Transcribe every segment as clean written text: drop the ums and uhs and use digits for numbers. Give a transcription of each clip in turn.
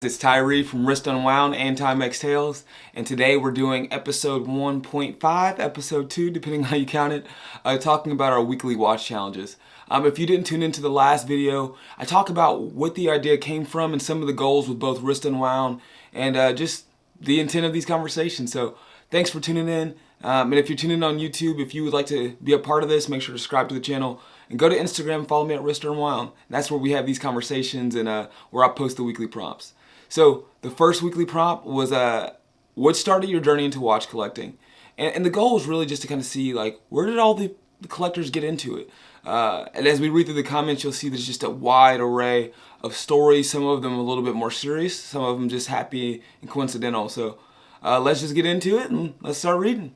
It's Tyree from Wrist Unwound and Timex Tales, and today we're doing episode 1.5, episode 2, depending on how you count it, talking about our weekly watch challenges. If you didn't tune into the last video, I talk about what the idea came from and some of the goals with both Wrist Unwound and just the intent of these conversations. So thanks for tuning in. And if you're tuning in on YouTube, if you would like to be a part of this, make sure to subscribe to the channel and go to Instagram, follow me at Wrist Unwound. That's where we have these conversations and where I post the weekly prompts. So the first weekly prompt was what started your journey into watch collecting? And the goal was really just to kind of see like where did all the collectors get into it? And as we read through the comments, you'll see there's just a wide array of stories, some of them a little bit more serious, some of them just happy and coincidental. So let's just get into it and let's start reading.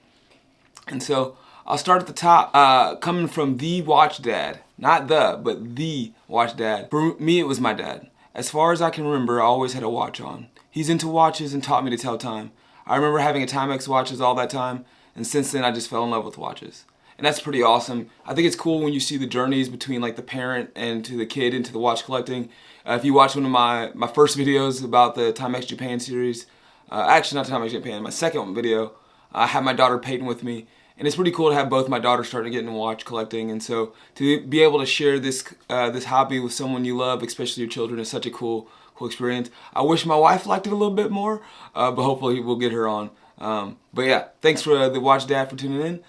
And so I'll start at the top, coming from the watch dad. Not the, but the watch dad. For me, it was my dad. As far as I can remember, I always had a watch on. He's into watches and taught me to tell time. I remember having a Timex watches all that time, and since then I just fell in love with watches. And that's pretty awesome. I think it's cool when you see the journeys between like the parent and to the kid into the watch collecting. If you watch one of my first videos about the Timex Japan series, actually not Timex Japan, my second video, I had my daughter Peyton with me. And it's pretty cool to have both my daughters starting to get into watch collecting, and so to be able to share this this hobby with someone you love, especially your children, is such a cool experience. I wish my wife liked it a little bit more, but hopefully we'll get her on. But yeah, thanks for the watch dad for tuning in.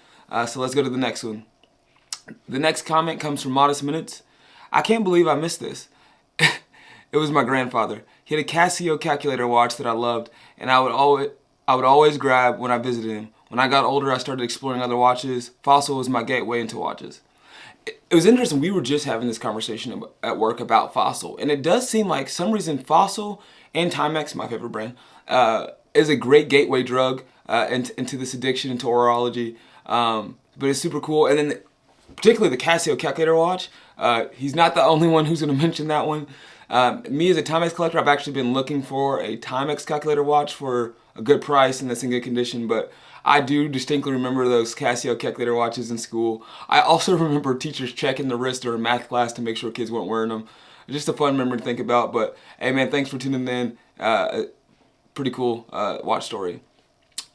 So let's go to the next one. The next comment comes from Modest Minutes. I can't believe I missed this. It was my grandfather. He had a Casio calculator watch that I loved, and I would always grab when I visited him. When I got older, I started exploring other watches. Fossil was my gateway into watches. It was interesting. We were just having this conversation at work about Fossil. And it does seem like some reason Fossil and Timex, my favorite brand, is a great gateway drug into this addiction, into horology. But it's super cool. And then particularly the Casio calculator watch. He's not the only one who's going to mention that one. Me as a Timex collector, I've actually been looking for a Timex calculator watch for a good price and that's in good condition, but I do distinctly remember those Casio calculator watches in school. I also remember teachers checking the wrist during math class to make sure kids weren't wearing them. Just a fun memory to think about, but hey man, thanks for tuning in. Pretty cool watch story.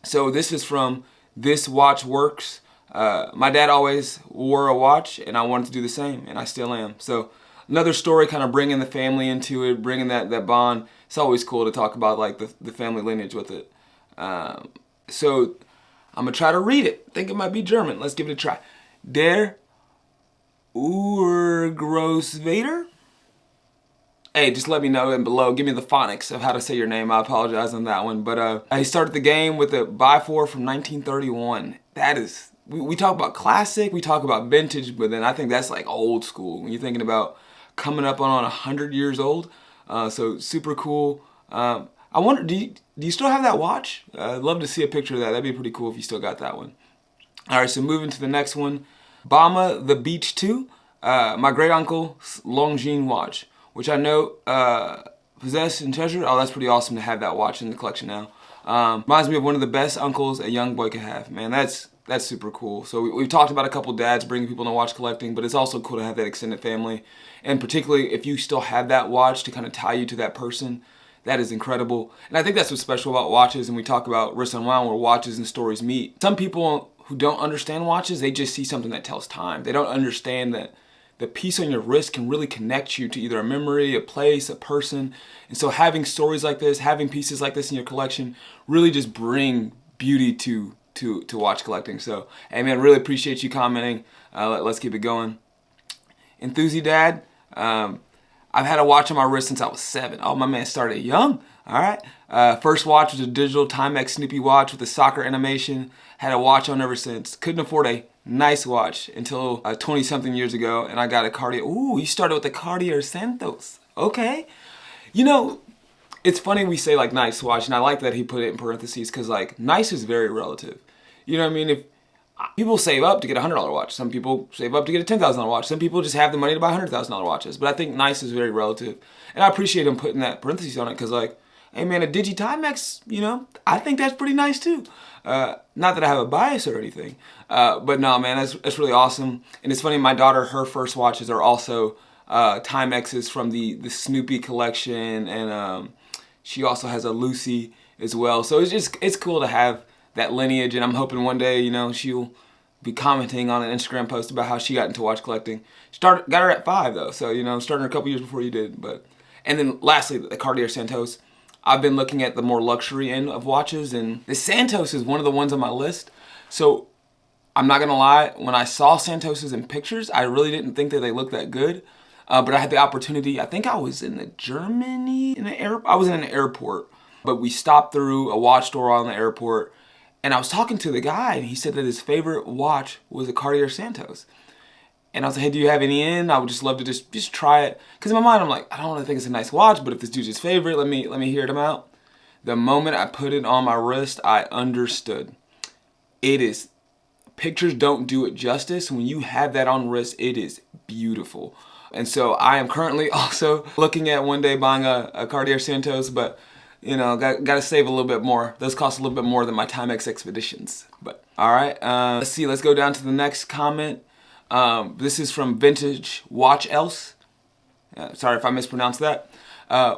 So this is from This Watch Works. My dad always wore a watch and I wanted to do the same, and I still am. So another story, kind of bringing the family into it, bringing that bond. It's always cool to talk about like the family lineage with it. So I'm gonna try to read it. I think it might be German. Let's give it a try. Der Urgroßvater. Hey, just let me know in below. Give me the phonics of how to say your name. I apologize on that one. But he started the game with a Bifor from 1931. That is, we talk about classic, we talk about vintage, but then I think that's like old school when you're thinking about coming up on 100 years old. So super cool. I wonder, do you still have that watch? I'd love to see a picture of that. That'd be pretty cool if you still got that one. All right, so moving to the next one. Bama the Beach 2, my great uncle's Longines watch, which I know possess and treasure. Oh, that's pretty awesome to have that watch in the collection now. Reminds me of one of the best uncles a young boy could have. Man, that's super cool. So we've talked about a couple dads bringing people into watch collecting, but it's also cool to have that extended family. And particularly if you still have that watch to kind of tie you to that person, that is incredible. And I think that's what's special about watches, and we talk about Wrist Unwound where watches and stories meet. Some people who don't understand watches, they just see something that tells time. They don't understand that the piece on your wrist can really connect you to either a memory, a place, a person. And so having stories like this, having pieces like this in your collection really just bring beauty to watch collecting. So, hey man, really appreciate you commenting. Let's keep it going. Enthusiast, I've had a watch on my wrist since I was 7. Oh, my man started young. All right. First watch was a digital Timex Snoopy watch with a soccer animation. Had a watch on ever since. Couldn't afford a nice watch until 20-something years ago, and I got a Cartier. Ooh, you started with the Cartier Santos. Okay. You know, it's funny we say like nice watch, and I like that he put it in parentheses because like nice is very relative. You know what I mean? If people save up to get a $100 watch. Some people save up to get a $10,000 watch. Some people just have the money to buy $100,000 watches. But I think nice is very relative. And I appreciate him putting that parentheses on it because like, hey man, a Digi Timex, you know, I think that's pretty nice too. Not that I have a bias or anything. But no, man, that's really awesome. And it's funny, my daughter, her first watches are also Timexes from the Snoopy collection. And She also has a Lucy as well. So it's cool to have that lineage, and I'm hoping one day, you know, she'll be commenting on an Instagram post about how she got into watch collecting. Got her at 5 though, so you know, starting her a couple years before you did. But and then lastly, the Cartier Santos. I've been looking at the more luxury end of watches, and the Santos is one of the ones on my list. So I'm not gonna lie, when I saw Santoses in pictures, I really didn't think that they looked that good. But I had the opportunity. I think I was in Germany I was in an airport, but we stopped through a watch store on the airport. And I was talking to the guy, and he said that his favorite watch was a Cartier Santos. And I was like, hey, do you have any in? I would just love to just try it. Because in my mind, I'm like, I don't really think it's a nice watch, but if this dude's his favorite, let me hear him out. The moment I put it on my wrist, I understood. Pictures don't do it justice. When you have that on wrist, it is beautiful. And so I am currently also looking at one day buying a Cartier Santos, but you know, got to save a little bit more. Those cost a little bit more than my Timex Expeditions. But all right, let's see. Let's go down to the next comment. This is from Vintage Watch Else. Sorry if I mispronounced that.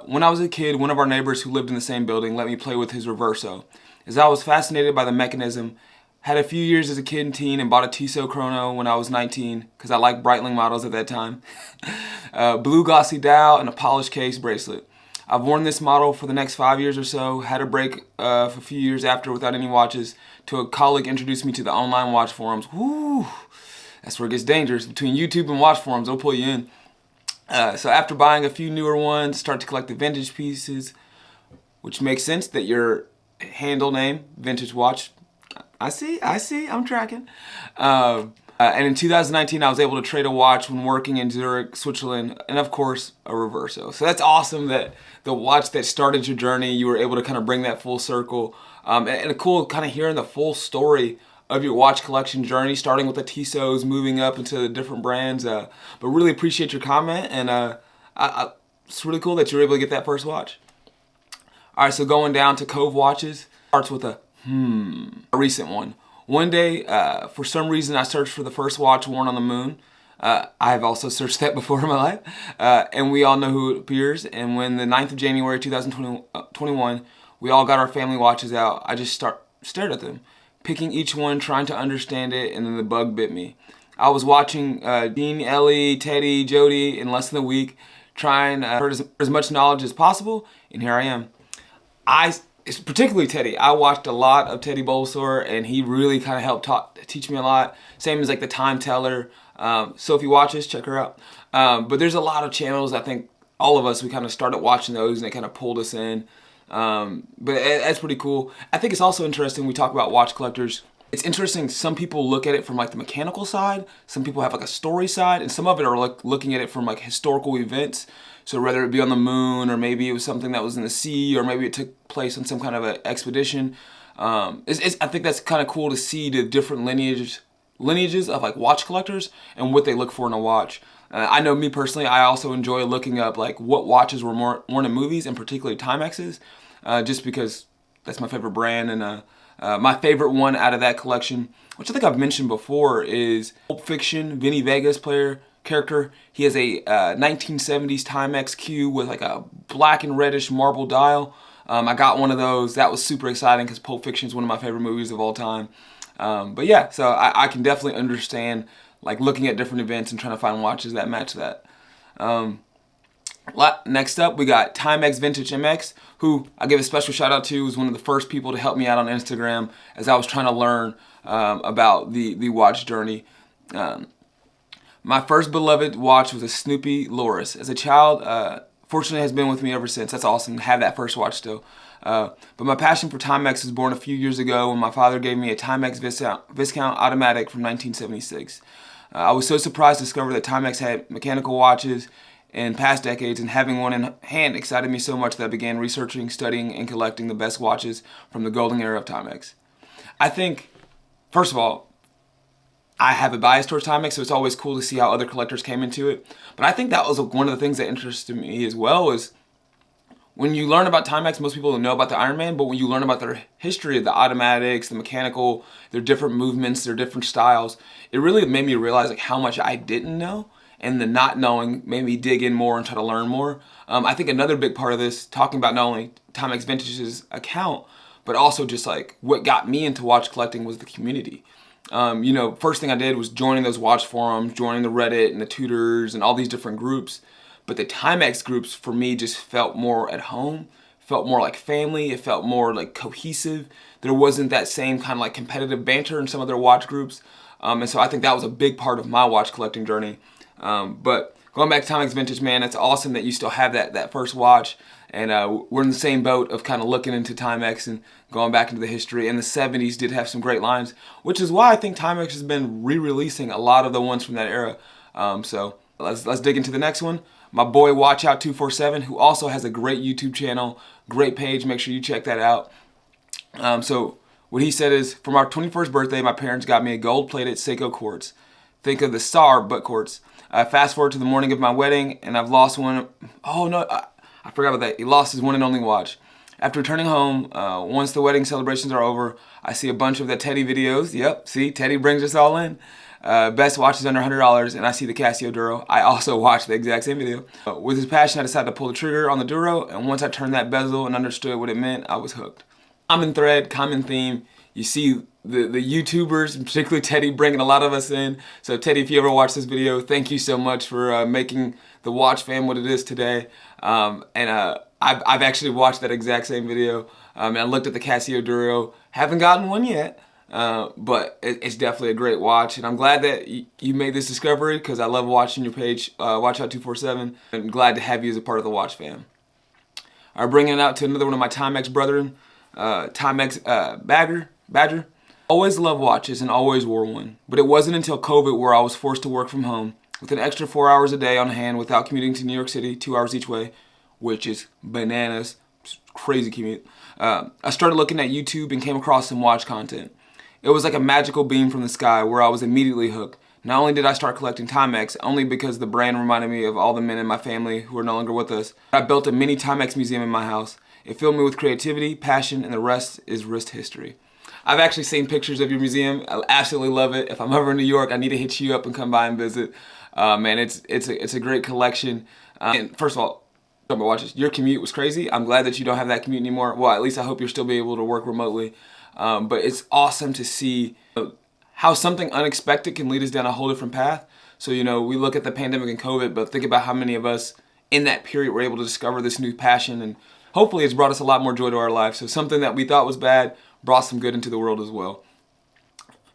When I was a kid, one of our neighbors who lived in the same building let me play with his Reverso. As I was fascinated by the mechanism, had a few years as a kid and teen, and bought a Tissot Chrono when I was 19 because I liked Breitling models at that time. Blue glossy dial and a polished case bracelet. I've worn this model for the next 5 years or so, had a break for a few years after without any watches, till a colleague introduced me to the online watch forums. Woo! That's where it gets dangerous. Between YouTube and watch forums, they'll pull you in. So after buying a few newer ones, start to collect the vintage pieces, which makes sense that your handle name, Vintage Watch, I see, I'm tracking. And in 2019, I was able to trade a watch when working in Zurich, Switzerland, and of course, a Reverso. So that's awesome that the watch that started your journey, you were able to kind of bring that full circle. And a cool kind of hearing the full story of your watch collection journey, starting with the Tissots, moving up into the different brands. But really appreciate your comment, and it's really cool that you were able to get that first watch. All right, so going down to Cove Watches, starts with a recent one. One day, for some reason, I searched for the first watch worn on the moon. I've also searched that before in my life. And we all know who it appears. And when the 9th of January 2021, we all got our family watches out, I just stared at them, picking each one, trying to understand it, and then the bug bit me. I was watching Dean, Ellie, Teddy, Jody in less than a week, trying to herd as much knowledge as possible, and here I am. It's particularly Teddy. I watched a lot of Teddy Bolsor, and he really kind of helped teach me a lot. Same as like the Time Teller. Sophie Watches, check her out. But there's a lot of channels. I think all of us, we kind of started watching those, and they kind of pulled us in. But that's pretty cool. I think it's also interesting, we talk about watch collectors. It's interesting, some people look at it from like the mechanical side, some people have like a story side, and some of it are like looking at it from like historical events. So whether it be on the moon, or maybe it was something that was in the sea, or maybe it took place on some kind of an expedition. I think that's kind of cool to see the different lineages of like watch collectors and what they look for in a watch. I know me personally, I also enjoy looking up like what watches were worn in movies, and particularly Timexes, just because that's my favorite brand. And my favorite one out of that collection, which I think I've mentioned before, is Pulp Fiction, Vinny Vega's character. He has a 1970s Timex Q with like a black and reddish marble dial. I got one of those. That was super exciting because Pulp Fiction is one of my favorite movies of all time. But yeah, so I can definitely understand like looking at different events and trying to find watches that match that. Next up, we got Timex Vintage MX, who I give a special shout out to, was one of the first people to help me out on Instagram as I was trying to learn about the watch journey. My first beloved watch was a Snoopy Loris. As a child, fortunately has been with me ever since. That's awesome to have that first watch still. But my passion for Timex was born a few years ago when my father gave me a Timex Viscount automatic from 1976. I was so surprised to discover that Timex had mechanical watches in past decades, and having one in hand excited me so much that I began researching, studying, and collecting the best watches from the golden era of Timex. I think, first of all, I have a bias towards Timex, so it's always cool to see how other collectors came into it. But I think that was one of the things that interested me as well, is when you learn about Timex, most people know about the Iron Man, but when you learn about their history of the automatics, the mechanical, their different movements, their different styles, it really made me realize like how much I didn't know. and the not knowing made me dig in more and try to learn more. I think another big part of this, talking about not only Timex Vintage's account, but also just like what got me into watch collecting was the community. First thing I did was joining those watch forums, joining the Reddit and the tutors and all these different groups. But the Timex groups for me just felt more at home, felt more like family, it felt more like cohesive. There wasn't that same kind of like competitive banter in some of their watch groups. And so I think that was a big part of my watch collecting journey. But going back to Timex Vintage, man, it's awesome that you still have that first watch. And we're in the same boat of kind of looking into Timex and going back into the history. And the 70s did have some great lines, which is why I think Timex has been re-releasing a lot of the ones from that era. So let's dig into the next one. My boy WatchOut247, who also has a great YouTube channel, great page. Make sure you check that out. So what he said is, for my 21st birthday, my parents got me a gold-plated Seiko quartz. Think of the SAR, but quartz. Fast forward to the morning of my wedding, and I've lost one. Oh no, I forgot about that. He lost his one and only watch. After returning home, once the wedding celebrations are over, I see a bunch of the Teddy videos. Yep, see, Teddy brings us all in. Best watches under $100, and I see the Casio Duro. I also watched the exact same video. With his passion, I decided to pull the trigger on the Duro, and once I turned that bezel and understood what it meant, I was hooked. Common thread, common theme. You see the YouTubers, and particularly Teddy, bringing a lot of us in. So Teddy, if you ever watch this video, thank you so much for making the WatchFam what it is today. I've actually watched that exact same video, and I looked at the Casio Duro. Haven't gotten one yet, but it's definitely a great watch, and I'm glad that you made this discovery because I love watching your page, WatchOut247, and glad to have you as a part of the WatchFam. All right, bringing it out to another one of my Timex brethren, Timex Badger. Always loved watches and always wore one, but it wasn't until COVID where I was forced to work from home with an extra 4 hours a day on hand without commuting to New York City, 2 hours each way, which is bananas, crazy commute. I started looking at YouTube and came across some watch content. It was like a magical beam from the sky where I was immediately hooked. Not only did I start collecting Timex, only because the brand reminded me of all the men in my family who are no longer with us, I built a mini Timex museum in my house. It filled me with creativity, passion, and the rest is wrist history. I've actually seen pictures of your museum. I absolutely love it. If I'm ever in New York, I need to hit you up and come by and visit. Man, it's a great collection. And first of all, talking about watches, your commute was crazy. I'm glad that you don't have that commute anymore. Well, at least I hope you'll still be able to work remotely. But it's awesome to see how something unexpected can lead us down a whole different path. So, we look at the pandemic and COVID, but think about how many of us in that period were able to discover this new passion, and hopefully it's brought us a lot more joy to our life. So something that we thought was bad brought some good into the world as well.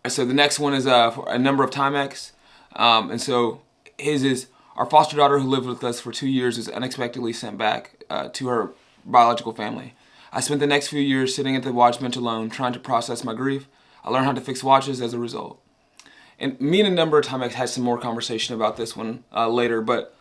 So the next one is for a number of Timex. And so his is, our foster daughter who lived with us for 2 years was unexpectedly sent back to her biological family. I spent the next few years sitting at the watch bench alone, trying to process my grief. I learned how to fix watches as a result. And me and a number of Timex had some more conversation about this one later, but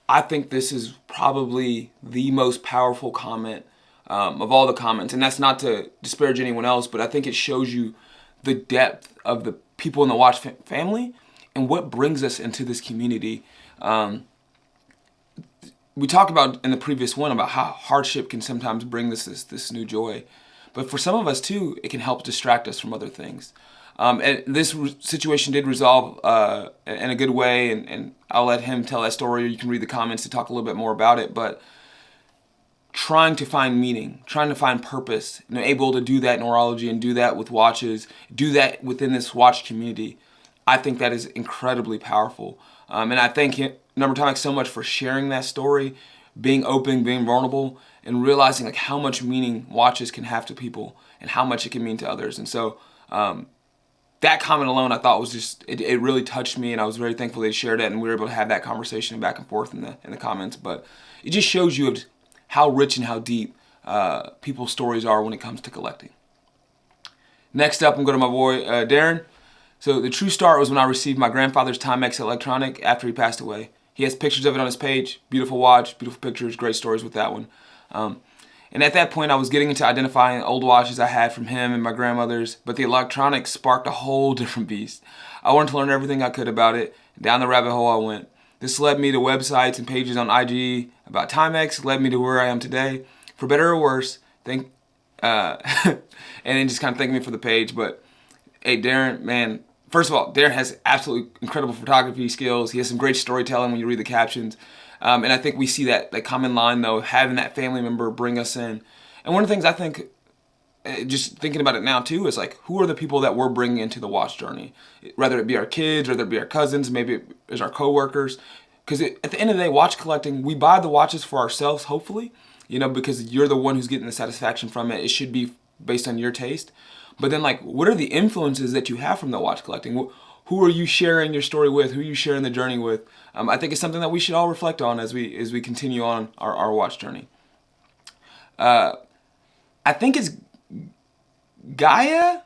I think this is probably the most powerful comment of all the comments. And that's not to disparage anyone else, but I think it shows you the depth of the people in the watch family and what brings us into this community. We talked about in the previous one about how hardship can sometimes bring this new joy. But for some of us too, it can help distract us from other things. And this situation did resolve in a good way, and I'll let him tell that story, or you can read the comments to talk a little bit more about it. But trying to find meaning, trying to find purpose, able to do that in horology and do that with watches, do that within this watch community, I think that is incredibly powerful. And I thank him, Number Timex, so much for sharing that story, being open, being vulnerable, and realizing like how much meaning watches can have to people and how much it can mean to others. And so that comment alone, I thought was just, it really touched me, and I was very thankful they shared it, and we were able to have that conversation back and forth in the comments. But it just shows you how rich and how deep people's stories are when it comes to collecting. Next up, I'm going to my boy Darren. So the true start was when I received my grandfather's Timex electronic after he passed away. He has pictures of it on his page. Beautiful watch, beautiful pictures, great stories with that one. And at that point, I was getting into identifying old watches I had from him and my grandmother's, but the electronics sparked a whole different beast. I wanted to learn everything I could about it. Down the rabbit hole I went. This led me to websites and pages on IG about Timex, led me to where I am today. For better or worse, and then just kind of thank me for the page. But hey, Darren, man, first of all, Darren has absolutely incredible photography skills. He has some great storytelling when you read the captions. And I think we see that common line, though, having that family member bring us in. And one of the things I think, just thinking about it now too, is like, who are the people that we're bringing into the watch journey? Whether it be our kids, whether it be our cousins, maybe it's our coworkers. Because at the end of the day, watch collecting, we buy the watches for ourselves, hopefully, because you're the one who's getting the satisfaction from it. It should be based on your taste. But then, like, what are the influences that you have from the watch collecting? Who are you sharing your story with? Who are you sharing the journey with? I think it's something that we should all reflect on as we continue on our watch journey. I think it's Gaia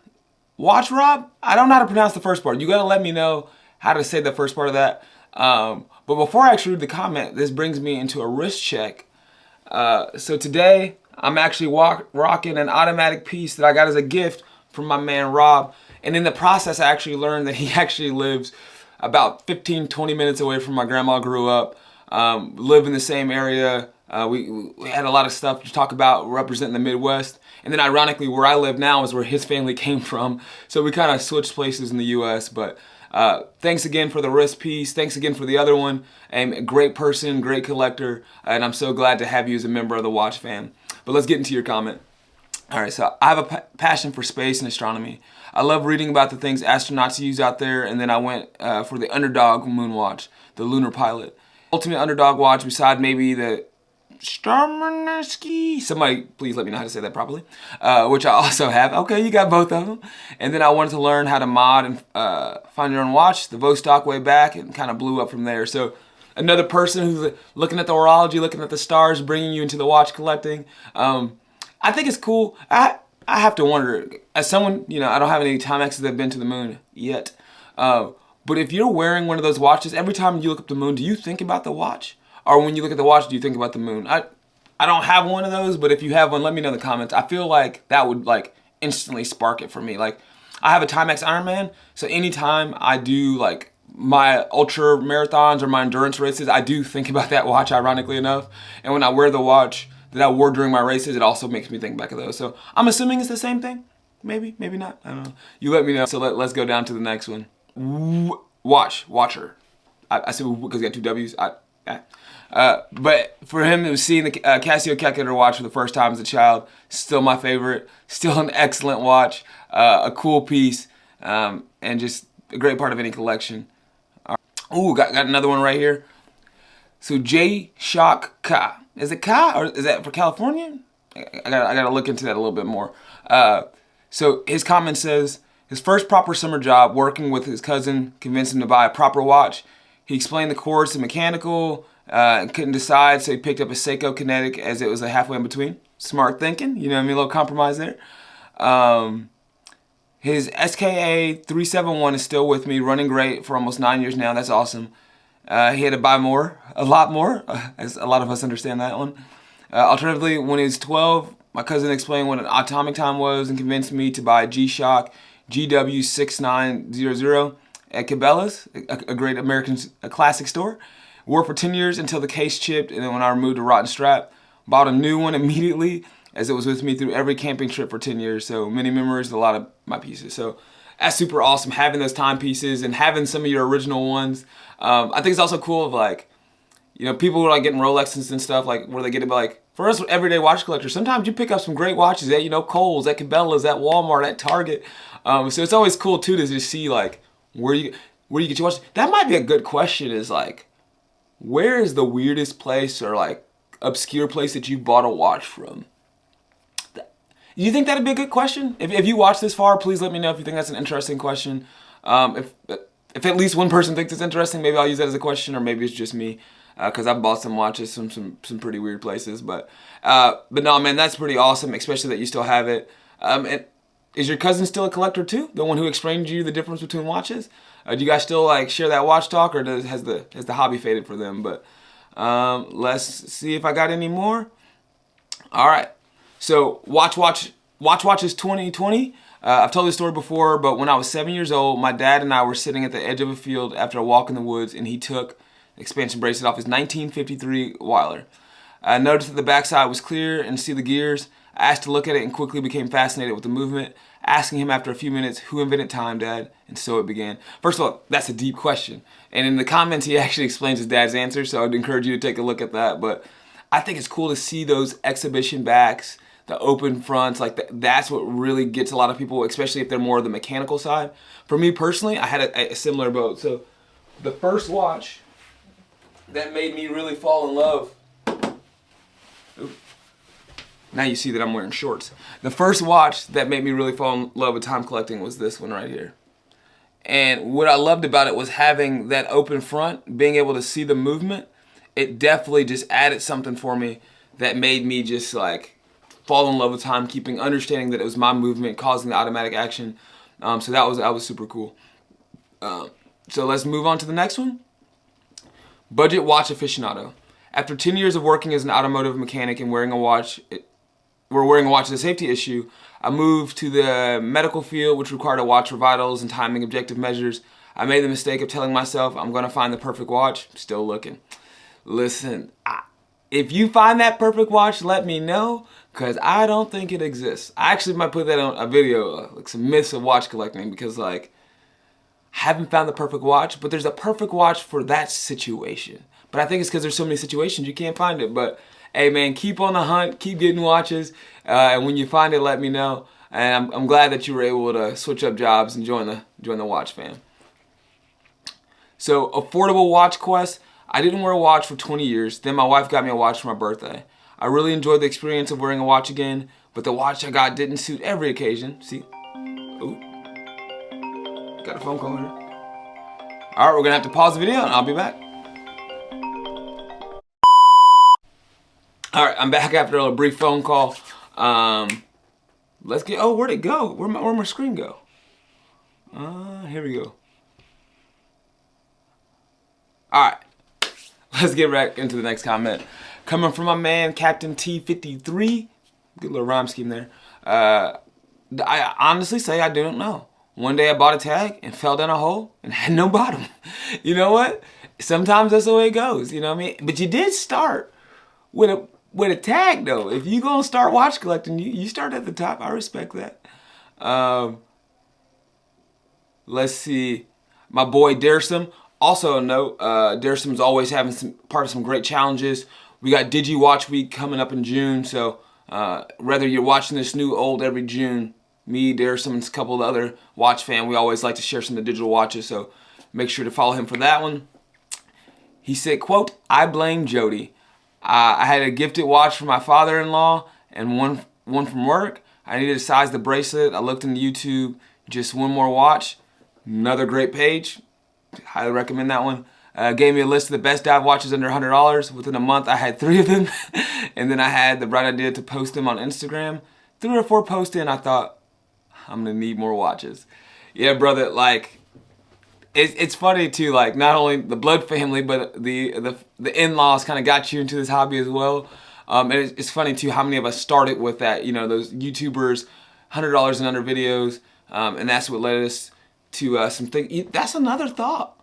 Watch Rob. I don't know how to pronounce the first part. You gotta let me know how to say the first part of that. But before I actually read the comment, this brings me into a wrist check. So today I'm actually rocking an automatic piece that I got as a gift from my man Rob. And in the process, I actually learned that he actually lives about 15-20 minutes away from my grandma grew up. Live in the same area. We had a lot of stuff to talk about representing the Midwest. And then ironically, where I live now is where his family came from. So we kind of switched places in the U.S. But thanks again for the wrist piece. Thanks again for the other one. A great person, great collector. And I'm so glad to have you as a member of the Watch Fam. But let's get into your comment. All right, so I have a passion for space and astronomy. I love reading about the things astronauts use out there, and then I went for the Underdog moon watch, the Lunar Pilot. Ultimate Underdog watch beside maybe the Starmaneski. Somebody please let me know how to say that properly, which I also have. Okay, you got both of them. And then I wanted to learn how to mod and find your own watch, the Vostok way back, and kind of blew up from there. So another person who's looking at the horology, looking at the stars, bringing you into the watch collecting. I think it's cool. I have to wonder, as someone, I don't have any Timexes that have been to the moon yet. But if you're wearing one of those watches, every time you look up the moon, do you think about the watch? Or when you look at the watch, do you think about the moon? I don't have one of those, but if you have one, let me know in the comments. I feel like that would instantly spark it for me. Like, I have a Timex Ironman, so anytime I do my ultra marathons or my endurance races, I do think about that watch, ironically enough. And when I wear the watch that I wore during my races, it also makes me think back of those. So I'm assuming it's the same thing. Maybe, maybe not. I don't know. You let me know. So let's go down to the next one. Watcher. I said because you got two W's. But for him, it was seeing the Casio calculator watch for the first time as a child. Still my favorite. Still an excellent watch. A cool piece. And just a great part of any collection. Ooh, got another one right here. So J Shock Ka. Is it Ka or is that for California? I gotta look into that a little bit more. So his comment says his first proper summer job working with his cousin convinced him to buy a proper watch. He explained the course to mechanical and couldn't decide, so he picked up a Seiko Kinetic as it was a halfway in between. Smart thinking, you know what I mean? A little compromise there. His SKA 371 is still with me, running great for almost 9 years now. That's awesome. He had to buy more, a lot more, as a lot of us understand that one. Alternatively, when he was 12, my cousin explained what an atomic time was and convinced me to buy a G-Shock GW6900 at Cabela's, a great American classic store. Wore for 10 years until the case chipped, and then when I removed a rotten strap, bought a new one immediately as it was with me through every camping trip for 10 years. So many memories, a lot of my pieces. So that's super awesome, having those timepieces and having some of your original ones. I think it's also cool of people who are getting Rolexes and stuff, where they get it, for us everyday watch collectors, sometimes you pick up some great watches at, Kohl's, at Cabela's, at Walmart, at Target. So it's always cool too to just see where you get your watch. That might be a good question is where is the weirdest place or obscure place that you bought a watch from? You think that'd be a good question? If you watch this far, please let me know if you think that's an interesting question. If at least one person thinks it's interesting, maybe I'll use that as a question, or maybe it's just me, because I've bought some watches from some pretty weird places. But no, man, that's pretty awesome, especially that you still have it. And is your cousin still a collector too? The one who explained to you the difference between watches? Do you guys still share that watch talk, or has the hobby faded for them? But let's see if I got any more. All right. So watches 2020. I've told this story before, but when I was 7 years old, my dad and I were sitting at the edge of a field after a walk in the woods, and he took the expansion bracelet off his 1953 Weiler. I noticed that the backside was clear and see the gears. I asked to look at it and quickly became fascinated with the movement, asking him after a few minutes, "Who invented time, Dad?" And so it began. First of all, that's a deep question. And in the comments, he actually explains his dad's answer, so I'd encourage you to take a look at that. But I think it's cool to see those exhibition backs, the open fronts, like that's what really gets a lot of people, especially if they're more of the mechanical side. For me personally, I had a similar boat. So the first watch that made me really fall in love. Oops. Now you see that I'm wearing shorts. The first watch that made me really fall in love with time collecting was this one right here. And what I loved about it was having that open front, being able to see the movement. It definitely just added something for me that made me just like fall in love with timekeeping, understanding that it was my movement causing the automatic action. So that was super cool. So let's move on to the next one. Budget watch aficionado. After 10 years of working as an automotive mechanic and wearing a watch is a safety issue, I moved to the medical field, which required a watch for vitals and timing objective measures. I made the mistake of telling myself I'm going to find the perfect watch. Still looking. Listen, if you find that perfect watch, let me know, because I don't think it exists. I actually might put that on a video, like some myths of watch collecting, because like, I haven't found the perfect watch, but there's a perfect watch for that situation. But I think it's because there's so many situations you can't find it. But hey man, keep on the hunt, keep getting watches, and when you find it, let me know. And I'm glad that you were able to switch up jobs and join the watch fam. So affordable watch quest. I didn't wear a watch for 20 years. Then my wife got me a watch for my birthday. I really enjoyed the experience of wearing a watch again, but the watch I got didn't suit every occasion. See? Ooh. Got a phone call here. Alright, we're gonna have to pause the video and I'll be back. Alright, I'm back after a brief phone call. Let's get, oh, where'd it go? Where'd my screen go? Here we go. Alright, let's get back into the next comment. Coming from my man, Captain T53. Good little rhyme scheme there. I honestly say I didn't know. One day I bought a tag and fell down a hole and had no bottom. You know what? Sometimes that's the way it goes, you know what I mean? But you did start with a tag though. If you gonna start watch collecting, you start at the top. I respect that. Let's see. My boy Daresome. Also a note, Daresom's always having part of some great challenges. We got Digi Watch Week coming up in June, so whether you're watching this new old every June, me, Daresome, and a couple of other watch fam, we always like to share some of the digital watches, so make sure to follow him for that one. He said, quote, "I blame Jody. I had a gifted watch from my father-in-law and one from work. I needed to size the bracelet. I looked into YouTube, just one more watch." Another great page. Highly recommend that one. Gave me a list of the best dive watches under $100. Within a month, I had 3 of them. And then I had the bright idea to post them on Instagram. 3 or 4 posts in, I thought, I'm gonna need more watches. Yeah, brother, like, it's funny too, like, not only the blood family, but the in-laws kind of got you into this hobby as well. And it's funny too how many of us started with that, you know, those YouTubers, $100 and under videos, and that's what led us to some things. That's another thought.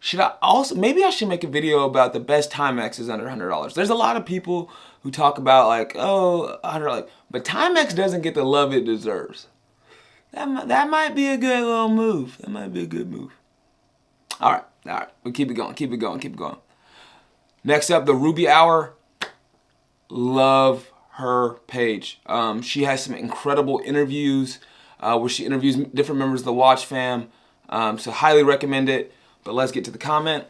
Should I also, maybe I should make a video about the best Timexes under $100. There's a lot of people who talk about like, oh, $100, but Timex doesn't get the love it deserves. That might be a good little move. That might be a good move. All right, we'll keep it going. Next up, the Ruby Hour. Love her page. She has some incredible interviews where she interviews different members of the watch fam. So highly recommend it. But let's get to the comment.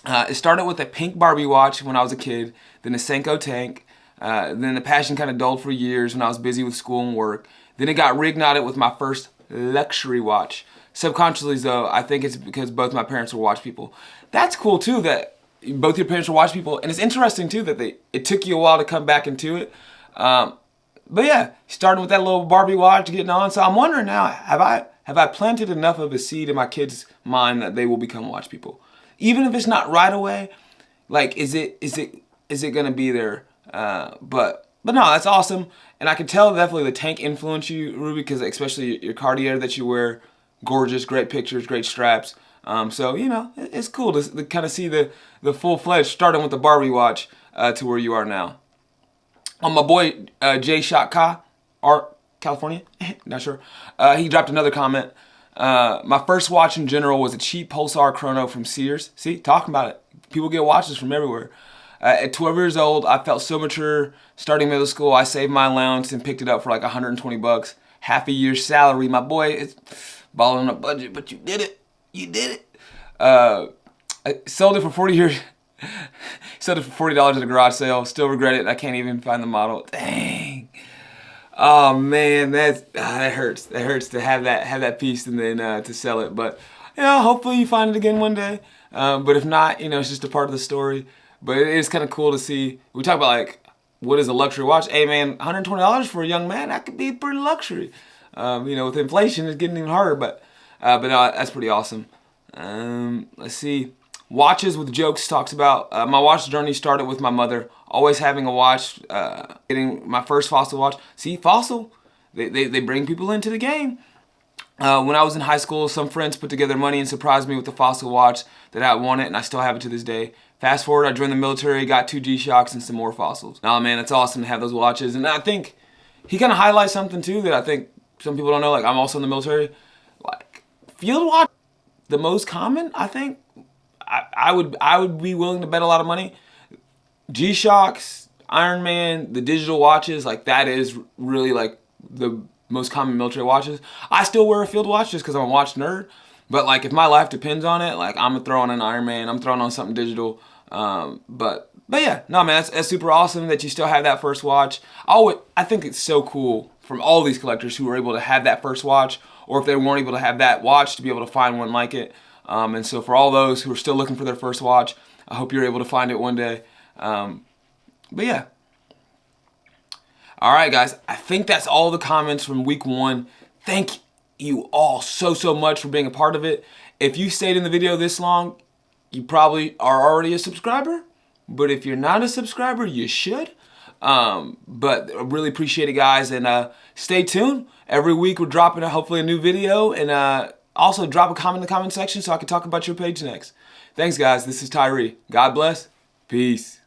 It started with a pink Barbie watch when I was a kid, then a Senko tank. Then the passion kind of dulled for years when I was busy with school and work. Then it got reignited with my first luxury watch. Subconsciously though, I think it's because both my parents were watch people. That's cool too that both your parents were watch people. And it's interesting too that it took you a while to come back into it. But yeah, starting with that little Barbie watch, getting on. So I'm wondering now, have I planted enough of a seed in my kids' mind that they will become watch people? Even if it's not right away, like is it gonna be there? But no, that's awesome. And I can tell definitely the tank influenced you, Ruby, because especially your Cartier that you wear, gorgeous, great pictures, great straps. So, you know, it's cool to kind of see the full-fledged, starting with the Barbie watch to where you are now. My boy Jay Shot Ka, Art, California, not sure. He dropped another comment. My first watch in general was a cheap Pulsar chrono from Sears. See, talking about it. People get watches from everywhere. At 12 years old, I felt so mature. Starting middle school, I saved my allowance and picked it up for like 120 bucks. Half a year's salary. My boy, it's balling on a budget, but you did it. You did it. I sold it for 40 years. Sold it for $40 at a garage sale. Still regret it. I can't even find the model. Dang. Oh man, that hurts. That hurts to have that piece and then to sell it. But hopefully you find it again one day. But if not, it's just a part of the story. But it is kind of cool to see. We talk about like what is a luxury watch. Hey man, $120 for a young man, that could be pretty luxury. With inflation, it's getting even harder. But that's pretty awesome. Let's see. Watches with Jokes talks about my watch journey started with my mother. Always having a watch, getting my first Fossil watch. See, Fossil, they bring people into the game. When I was in high school, some friends put together money and surprised me with the Fossil watch that I wanted, and I still have it to this day. Fast forward, I joined the military, got 2 G-Shocks and some more Fossils. Nah, man, it's awesome to have those watches. And I think he kind of highlights something too that I think some people don't know. Like, I'm also in the military. Like, field watch, the most common, I think. I would be willing to bet a lot of money. G-Shocks, Iron Man, the digital watches, like that is really like the most common military watches. I still wear a field watch just because I'm a watch nerd. But like if my life depends on it, like I'm gonna throw on an Iron Man, I'm throwing on something digital. But yeah, no man, that's super awesome that you still have that first watch. I think it's so cool from all these collectors who were able to have that first watch, or if they weren't able to have that watch, to be able to find one like it. And so for all those who are still looking for their first watch, I hope you're able to find it one day. But yeah. All right, guys. I think that's all the comments from week 1. Thank you all so much for being a part of it. If you stayed in the video this long, you probably are already a subscriber. But if you're not a subscriber, you should. But I really appreciate it, guys. And stay tuned. Every week we're dropping hopefully a new video. And also, drop a comment in the comment section so I can talk about your page next. Thanks, guys. This is Tyree. God bless. Peace.